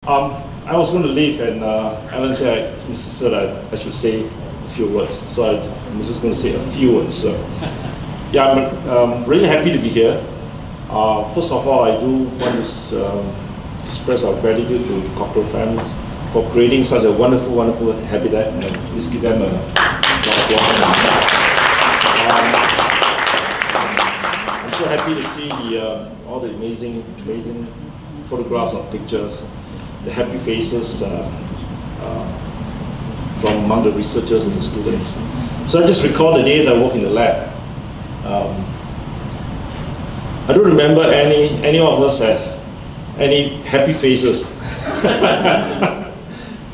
I was going to leave, and Alan said I insisted I should say a few words. So I'm just going to say a few words. So, yeah, I'm really happy to be here. First of all, I do want to express our gratitude to the cockroach families for creating such a wonderful, wonderful habitat, and please give them a round of applause. I'm so happy to see all the amazing photographs and pictures, the happy faces from among the researchers and the students. So I just recall the days I worked in the lab. I don't remember any of us have any happy faces.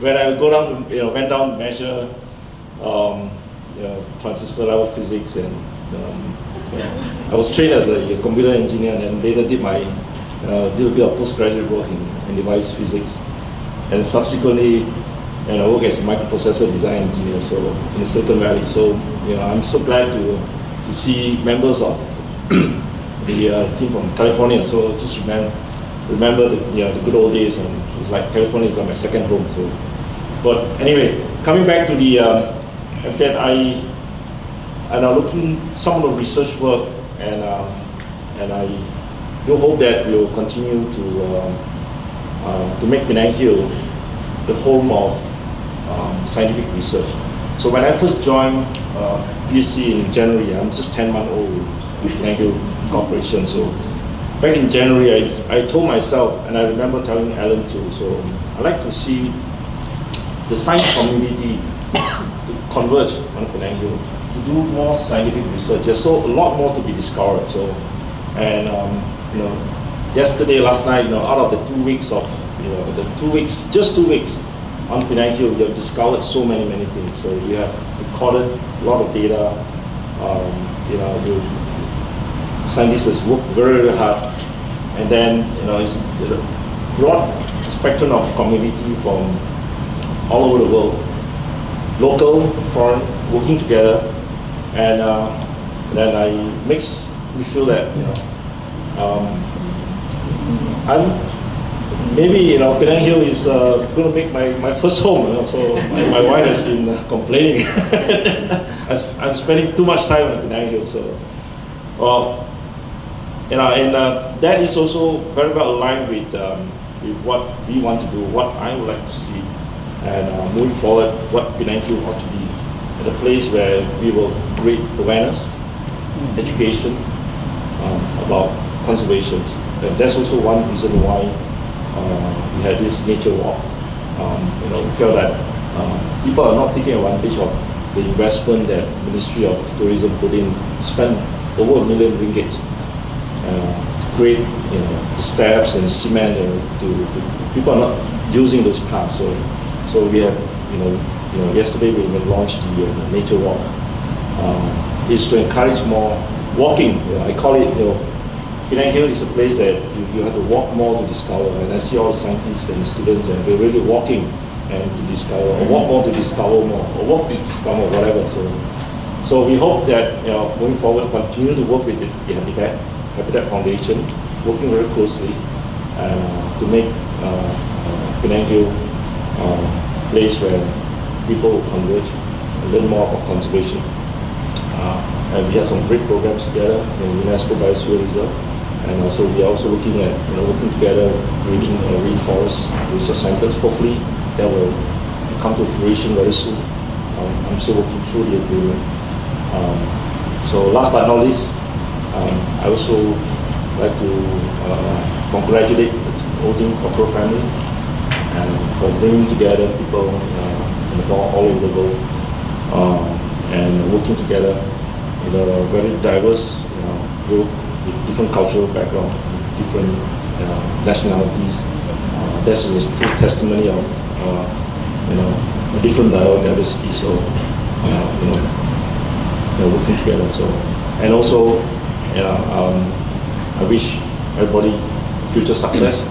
When I go down, went down to measure transistor level physics, and I was trained as a computer engineer, and then later did a bit of postgraduate work in device physics, and subsequently, I work as a microprocessor design engineer, so in the Silicon Valley. So I'm so glad to see members of the team from California. So just remember the good old days, and it's like California is like my second home. So, but anyway, coming back to the that I'm looking some of the research work, and I do hope that we will continue to make Penang Hill the home of scientific research. So when I first joined PSC in January, I'm just 10 months old with Penang Hill Corporation. So back in January, I told myself, and I remember telling Alan too, so I like to see the science community to converge on Penang Hill, to do more scientific research. There's so a lot more to be discovered. So, and yesterday, last night, out of the 2 weeks of, just 2 weeks on Penang Hill, you have discovered so many things. So you have recorded a lot of data. Scientists has worked very hard, and then it's a broad spectrum of community from all over the world, local, foreign, working together, and then makes me feel that maybe Penang Hill is going to make my first home. So my wife has been complaining I'm spending too much time at Penang Hill. So that is also very well aligned with what we want to do, what I would like to see, and moving forward, what Penang Hill ought to be, at a place where we will create awareness, education about conservation. And that's also one reason why we had this nature walk. We feel that people are not taking advantage of the investment that Ministry of Tourism put in, spent over R1 million to create the steps and cement, people are not using those paths. So we have yesterday we launched the nature walk. Is to encourage more walking. I call it Penang Hill is a place that you have to walk more to discover, and I see all the scientists and the students, and they're really walking and to discover, or walk more to discover more, or walk to discover more, whatever. So we hope that going forward, continue to work with the Habitat Foundation, working very closely to make Penang Hill a place where people will converge and learn more about conservation. And we have some great programs together in UNESCO Biosphere Reserve, and also we are also looking at working together, creating rainforest research centers. Hopefully that will come to fruition very soon. I'm still working through the agreement. So last but not least, I also like to congratulate the Old Team Cockroach family and for bringing together people from all over the world and working together in a very diverse group with different cultural background, different nationalities. That's a true testimony of a different diversity. So working together. So, and also I wish everybody future success,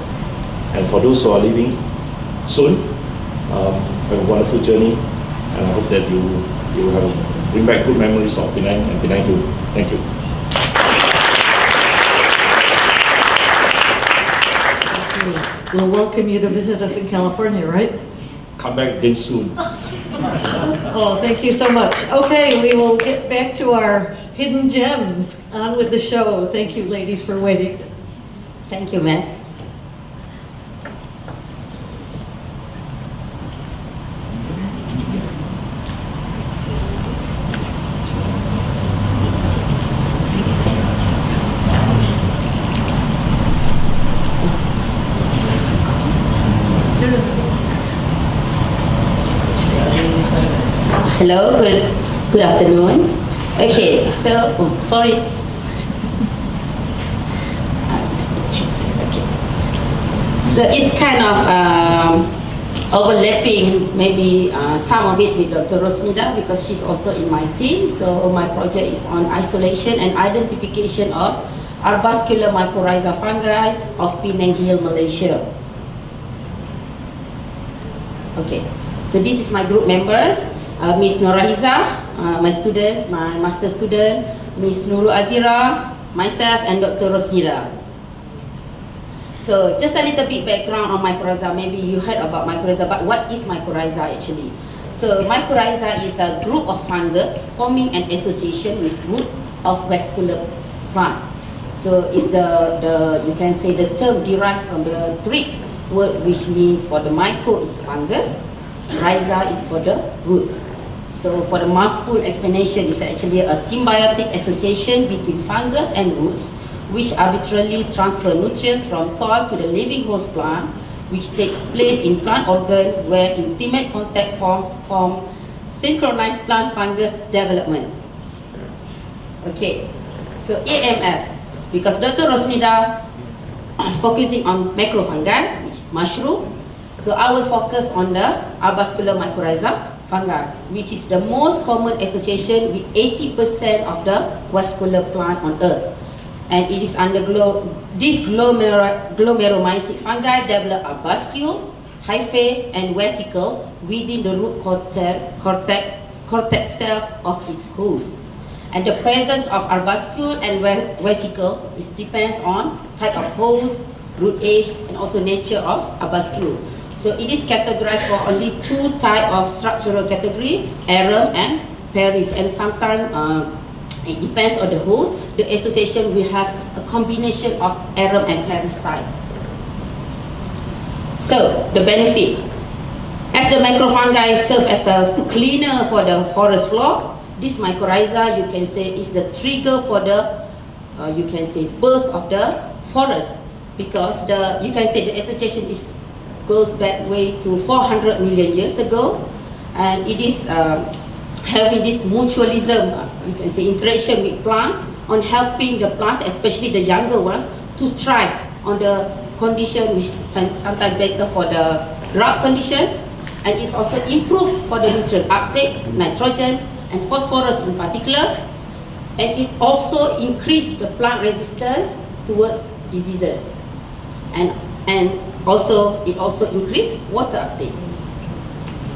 and for those who are leaving soon, have a wonderful journey, and I hope that you will bring back good memories of Penang and Penang Hill. Thank you. We'll welcome you to visit us in California, right? Come back again soon. Oh, thank you so much. Okay, we will get back to our hidden gems. On with the show. Thank you, ladies, for waiting. Thank you, Matt. Hello, good afternoon. Okay, so sorry. Okay. So it's kind of overlapping, maybe some of it with Dr. Rosmida because she's also in my team. So my project is on isolation and identification of arbuscular mycorrhiza fungi of Penang Hill, Malaysia. Okay, so this is my group members. Miss Norahiza, my students, my master student, Miss Nurul Azira, myself, and Dr. Rosmida. So just a little bit background on mycorrhiza. Maybe you heard about mycorrhiza, but what is mycorrhiza actually? So mycorrhiza is a group of fungus forming an association with root of vascular plant. So it's you can say the term derived from the Greek word which means for the myco is fungus, rhiza is for the roots. So for the mouthful explanation, is actually a symbiotic association between fungus and roots which arbitrarily transfer nutrients from soil to the living host plant, which takes place in plant organ where intimate contact form synchronized plant fungus development. Okay, so AMF, because Dr. Rosmida focusing on macrofungi, which is mushroom, so I will focus on the arbuscular mycorrhiza fungi, which is the most common association with 80% of the vascular plant on earth. And it is under these glomeromycete fungi develop arbuscule, hyphae, and vesicles within the root cortex cells of its host. And the presence of arbuscule and vesicles depends on type of host, root age, and also nature of arbuscule. So it is categorized for only two types of structural category, arum and paris, and sometimes it depends on the host. The association will have a combination of arum and paris type. So the benefit, as the macrofungi serve as a cleaner for the forest floor, this mycorrhiza you can say is the trigger for the you can say birth of the forest, because you can say the association goes back way to 400 million years ago, and it is having this mutualism, you can say interaction with plants on helping the plants, especially the younger ones, to thrive on the condition which sometimes better for the drought condition, and it's also improved for the nutrient uptake, nitrogen and phosphorus in particular, and it also increased the plant resistance towards diseases, and also it also increased water uptake.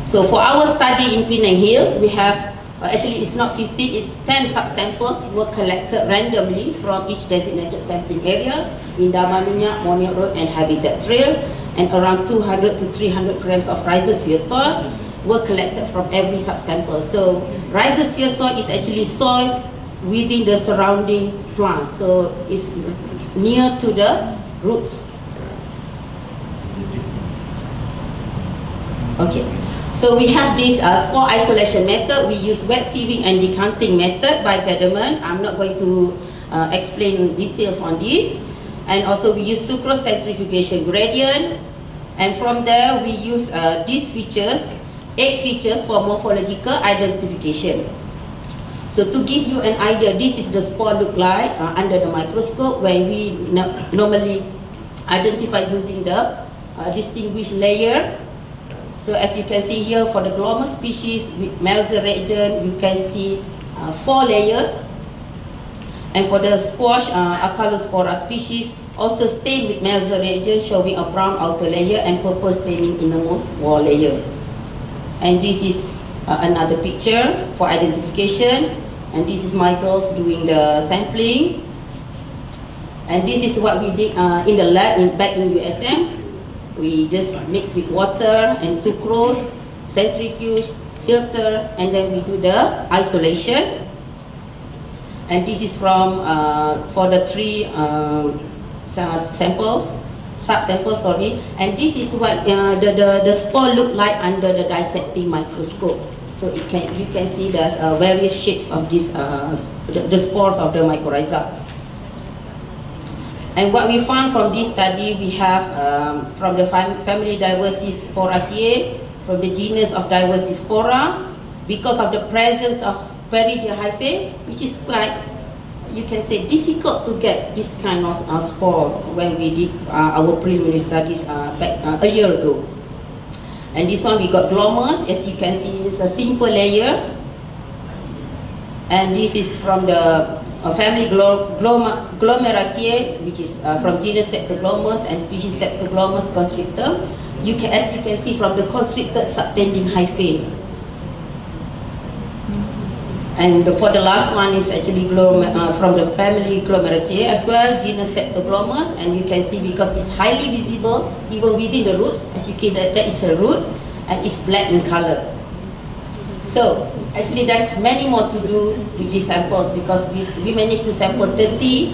So for our study in Penang Hill, we have actually it's not 15, it's 10 subsamples were collected randomly from each designated sampling area in Damaminyak, Moniak Road and Habitat Trails, and around 200 to 300 grams of rhizosphere soil were collected from every subsample. So rhizosphere soil is actually soil within the surrounding plants, so it's near to the roots. Okay, so we have this spore isolation method. We use wet sieving and decanting method by Gadaman. I'm not going to explain details on this. And also we use sucrose centrifugation gradient. And from there we use these features, 8 features for morphological identification. So to give you an idea, this is the spore look like under the microscope, where we normally identify using the distinguished layer. So as you can see here, for the glomus species with Melzer region, you can see 4 layers. And for the squash Acalospora species, also stained with Melzer region, showing a brown outer layer and purple staining innermost wall layer. And this is another picture for identification. And this is my girls doing the sampling. And this is what we did in the lab back in USM. We just mix with water and sucrose, centrifuge, filter, and then we do the isolation. And this is from for the three sub-samples, sorry. And this is what the spore look like under the dissecting microscope. So you can see there's various shades of this the spores of the mycorrhiza. And what we found from this study, we have from the family Diversis Sporaceae, from the genus of Diversis Spora, because of the presence of peridia hyphae, which is quite, you can say, difficult to get this kind of spore when we did our preliminary studies back a year ago. And this one we got glomus, as you can see, it's a simple layer. And this is from the family Glomeraceae, which is from genus Septoglomus and species Septoglomus constrictor. As you can see from the constricted subtending hyphae. And for the last one is actually from the family Glomeraceae as well, genus Septoglomus, and you can see because it's highly visible even within the roots, as you can that is a root and it's black in color. So actually there's many more to do with these samples because we managed to sample 30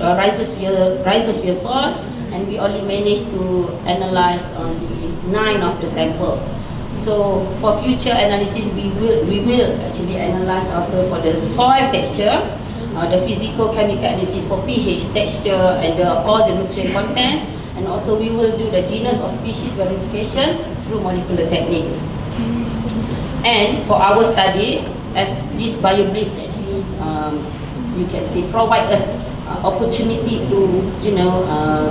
rhizosphere soils, and we only managed to analyze only 9 of the samples. So for future analysis, we will actually analyze also for the soil texture, the physico-chemical analysis for pH, texture, and all the nutrient contents, and also we will do the genus or species verification through molecular techniques. And for our study, as this BioBliss actually, you can say, provide us opportunity to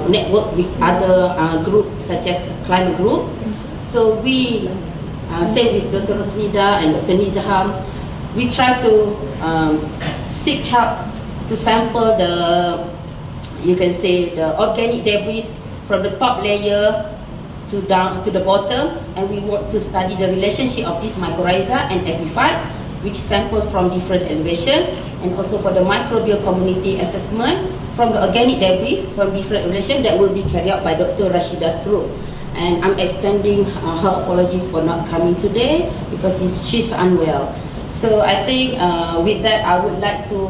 network with other groups such as climate group. So we same with Dr. Rosnida and Dr. Nizaham, we try to seek help to sample the, you can say, the organic debris from the top layer to down to the bottom, and we want to study the relationship of this mycorrhiza and epiphyte, which sampled from different elevation, and also for the microbial community assessment from the organic debris from different elevation that will be carried out by Dr. Rashida's group. And I'm extending her apologies for not coming today because she's unwell. So I think with that, I would like to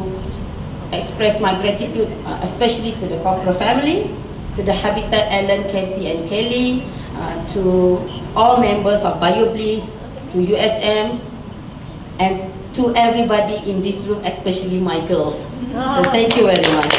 express my gratitude, especially to the Cochrane family, to the Habitat Ellen, Casey, and Kelly, to all members of BioBliss, to USM, and to everybody in this room, especially my girls. So thank you very much.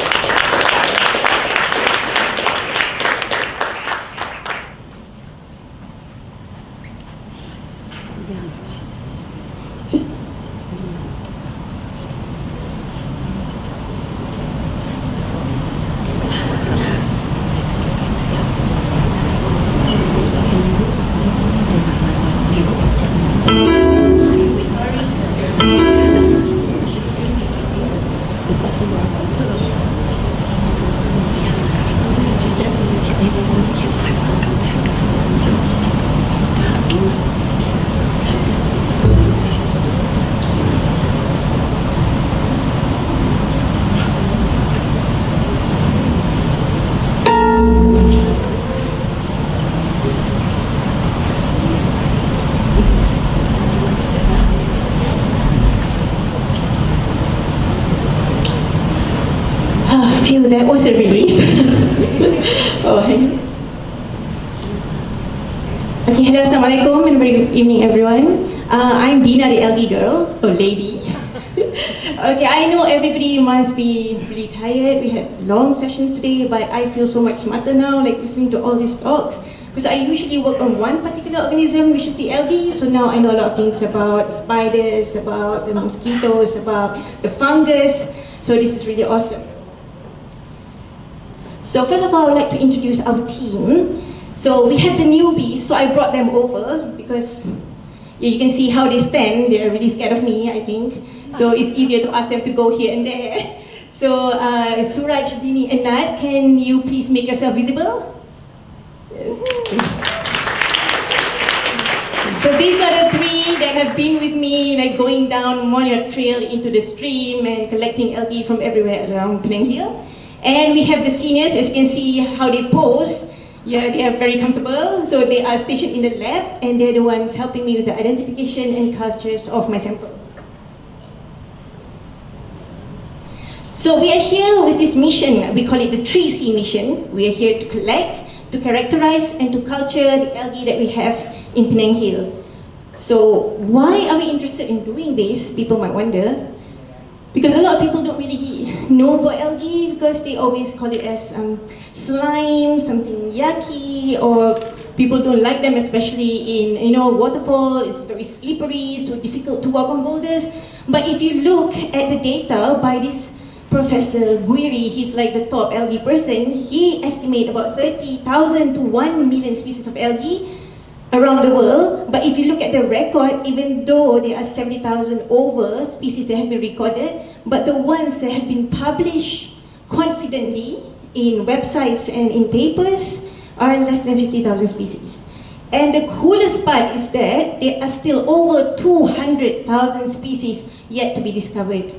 That was a relief. Oh, okay, hello, assalamualaikum, and very good evening, everyone. I'm Dina, the LD girl, or lady. Okay, I know everybody must be really tired. We had long sessions today, but I feel so much smarter now, like listening to all these talks. Because I usually work on one particular organism, which is the algae. So now I know a lot of things about spiders, about the mosquitoes, about the fungus. So this is really awesome. So first of all, I would like to introduce our team. So we have the newbies, so I brought them over because you can see how they stand. They're really scared of me, I think. So it's easier to ask them to go here and there. So Suraj, Dini, and Nad, can you please make yourself visible? Yes. So these are the three that have been with me, like going down Monya Trail into the stream and collecting algae from everywhere around Penang Hill. And we have the seniors, as you can see how they pose. Yeah, they are very comfortable. So they are stationed in the lab, and they're the ones helping me with the identification and cultures of my sample. So we are here with this mission. We call it the 3C mission. We are here to collect, to characterize, and to culture the algae that we have in Penang Hill. So why are we interested in doing this? People might wonder. Because a lot of people don't really know about algae because they always call it as slime, something yucky, or people don't like them, especially in waterfall. It's very slippery, so difficult to walk on boulders. But if you look at the data by this Professor Guiri, he's like the top algae person, he estimates about 30,000 to 1 million species of algae around the world. But if you look at the record, even though there are 70,000 over species that have been recorded, but the ones that have been published confidently in websites and in papers are less than 50,000 species. And the coolest part is that there are still over 200,000 species yet to be discovered.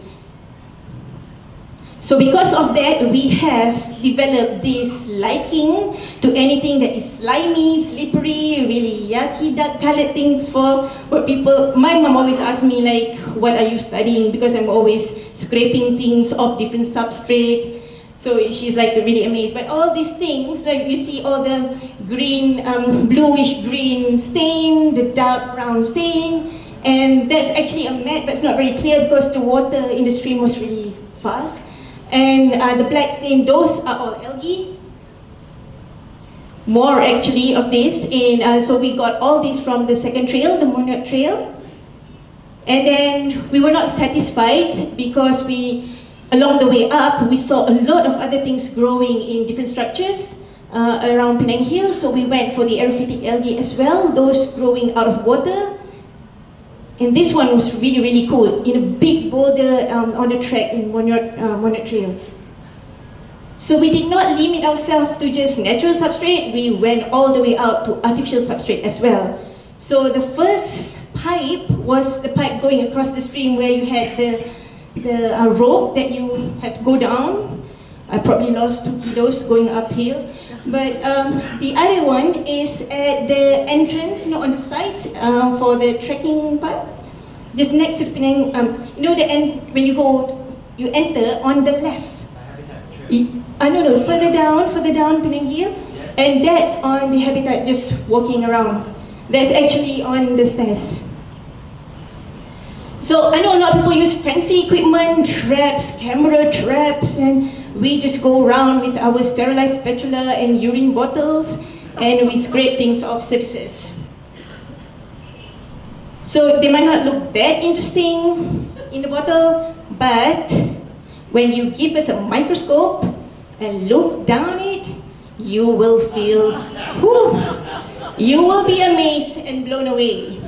So because of that, we have developed this liking to anything that is slimy, slippery, really yucky, dark-colored things for what people... My mom always asks me, like, what are you studying? Because I'm always scraping things off different substrate. So she's like really amazed. But all these things, like you see all the green, bluish green stain, the dark brown stain, and that's actually a matte, but it's not very clear because the water in the stream was really fast. And the black stain, those are all algae. More actually of this, and so we got all this from the second trail, the Monot Trail. And then we were not satisfied because along the way up, we saw a lot of other things growing in different structures around Penang Hill. So we went for the aerophytic algae as well, those growing out of water. And this one was really, really cool, in a big boulder on the track in Monot Trail. So we did not limit ourselves to just natural substrate, we went all the way out to artificial substrate as well. So the first pipe was the pipe going across the stream where you had the rope that you had to go down. I probably lost 2 kilos going uphill. But the other one is at the entrance, on the site for the trekking part, just next to the Penang. When you enter on the left. No, further down Penang Hill, yes. And that's on the habitat, just walking around. That's actually on the stairs. So I know a lot of people use fancy equipment, traps, camera traps, and we just go around with our sterilized spatula and urine bottles, and we scrape things off surfaces. So they might not look that interesting in the bottle, but when you give us a microscope and look down it, you will feel, you will be amazed and blown away.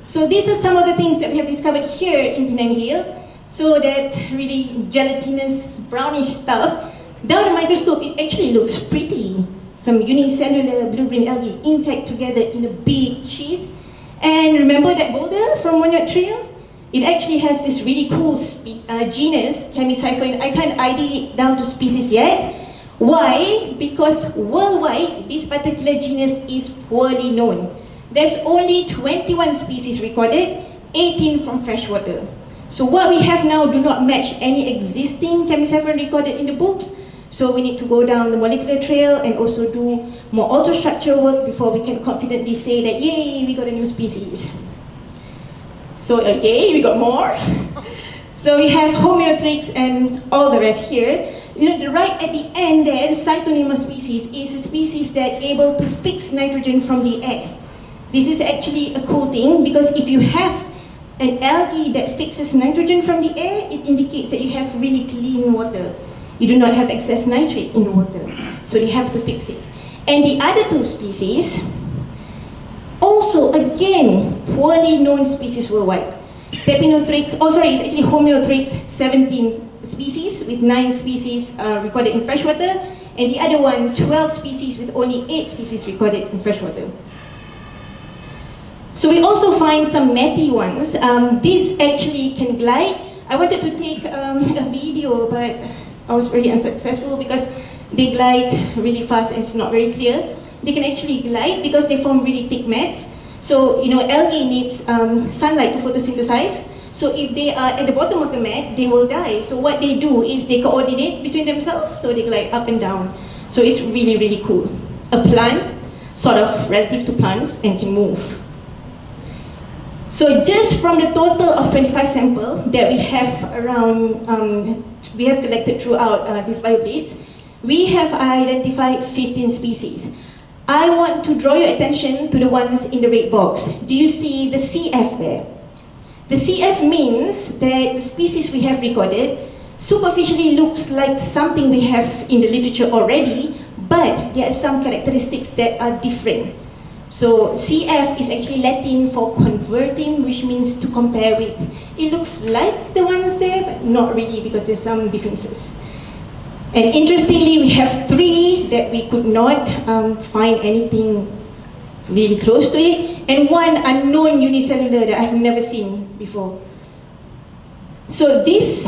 So these are some of the things that we have discovered here in Penang Hill. So that really gelatinous brownish stuff, down the microscope it actually looks pretty. Some unicellular blue-green algae intact together in a big sheath. And remember that boulder from Monot Trail? It actually has this really cool genus, Chemicipher. I can't ID it down to species yet. Why? Because worldwide, this particular genus is poorly known. There's only 21 species recorded, 18 from freshwater. So what we have now do not match any existing Chemicipher recorded in the books. So we need to go down the molecular trail and also do more ultrastructure work before we can confidently say that, yay, we got a new species. So okay, we got more. So we have Homeothrix and all the rest here. Right at the end there, the Cytonema species is a species that able to fix nitrogen from the air. This is actually a cool thing because if you have an algae that fixes nitrogen from the air, it indicates that you have really clean water. You do not have excess nitrate in the water. So you have to fix it. And the other two species, also again, poorly known species worldwide. It's actually Homeothrix, 17 species with 9 species recorded in freshwater, and the other one, 12 species with only 8 species recorded in freshwater. So we also find some matty ones. These actually can glide. I wanted to take a video, but I was very unsuccessful because they glide really fast and it's not very clear. They can actually glide because they form really thick mats. So, algae needs sunlight to photosynthesize. So if they are at the bottom of the mat, they will die. So what they do is they coordinate between themselves, so they glide up and down. So it's really, really cool. A plant, sort of relative to plants, and can move. So just from the total of 25 samples that we have we have collected throughout these bioblades, we have identified 15 species. I want to draw your attention to the ones in the red box. Do you see the CF there? The CF means that the species we have recorded superficially looks like something we have in the literature already, but there are some characteristics that are different. So CF is actually Latin for converting, which means to compare with. It looks like the ones there, but not really because there's some differences. And interestingly, we have 3 that we could not find anything really close to it, and 1 unknown unicellular that I've never seen before. So this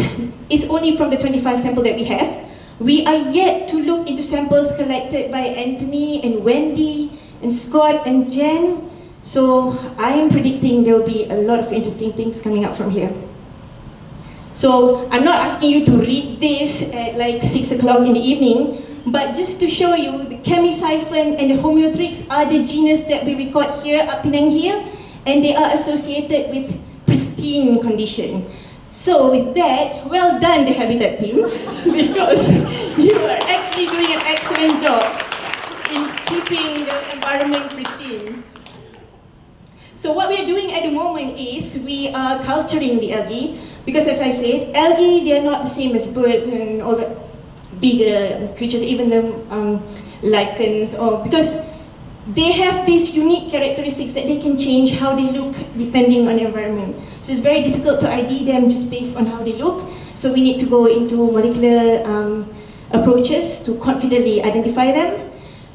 is only from the 25 samples that we have. We are yet to look into samples collected by Anthony and Wendy and Scott and Jen. So I am predicting there will be a lot of interesting things coming out from here. So I'm not asking you to read this at like 6 o'clock in the evening, but just to show you, the chemisiphon and the homeotrix are the genus that we record here at Penang Hill, and they are associated with pristine condition. So with that, well done the Habitat team, because you are actually doing an excellent job in keeping the environment pristine. So what we are doing at the moment is we are culturing the algae, because as I said, algae, they are not the same as birds and all the bigger creatures, even the lichens, because they have these unique characteristics that they can change how they look depending on the environment. So it's very difficult to ID them just based on how they look. So we need to go into molecular approaches to confidently identify them.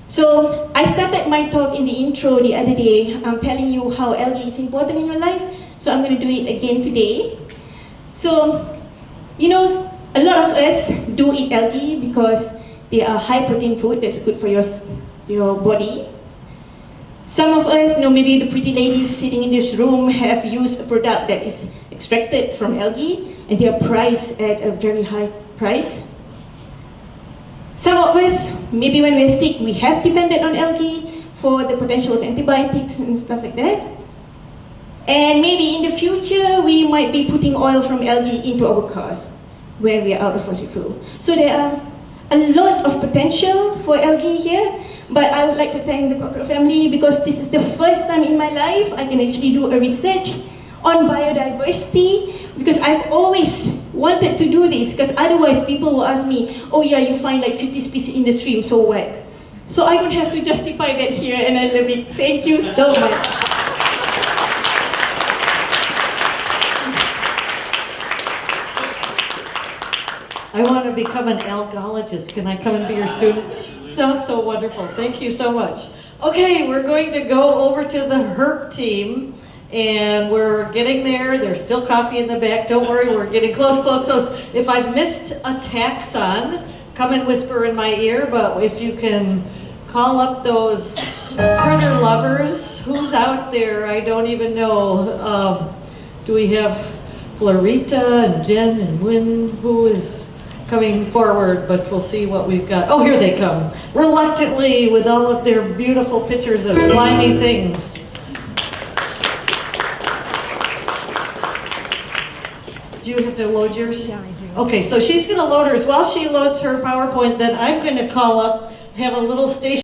So I started my talk in the intro the other day telling you how algae is important in your life. So I'm going to do it again today. So, a lot of us do eat algae because they are high protein food that's good for your body. Some of us, maybe the pretty ladies sitting in this room have used a product that is extracted from algae and they are priced at a very high price. Some of us, maybe when we're sick, we have depended on algae for the potential of antibiotics and stuff like that. And maybe in the future, we might be putting oil from algae into our cars when we are out of fossil fuel. So there are a lot of potential for algae here, but I would like to thank the Cockroach family because this is the first time in my life I can actually do a research on biodiversity, because I've always wanted to do this, because otherwise people will ask me, oh yeah, you find like 50 species in the stream, so what? So I don't have to justify that here, and I love it. Thank you so much. I want to become an algologist. Can I come and be your student? Sounds so wonderful. Thank you so much. Okay, we're going to go over to the herb team, and we're getting there. There's still coffee in the back. Don't worry, we're getting close, close, close. If I've missed a taxon, come and whisper in my ear, but if you can call up those critter lovers, who's out there? I don't even know. Do we have Florita and Jen and Wynn? Who is coming forward, but we'll see what we've got. Oh, here they come, reluctantly, with all of their beautiful pictures of slimy things. Do you have to load yours? Yeah, I do. Okay, so she's going to load hers. While she loads her PowerPoint, then I'm going to call up, have a little station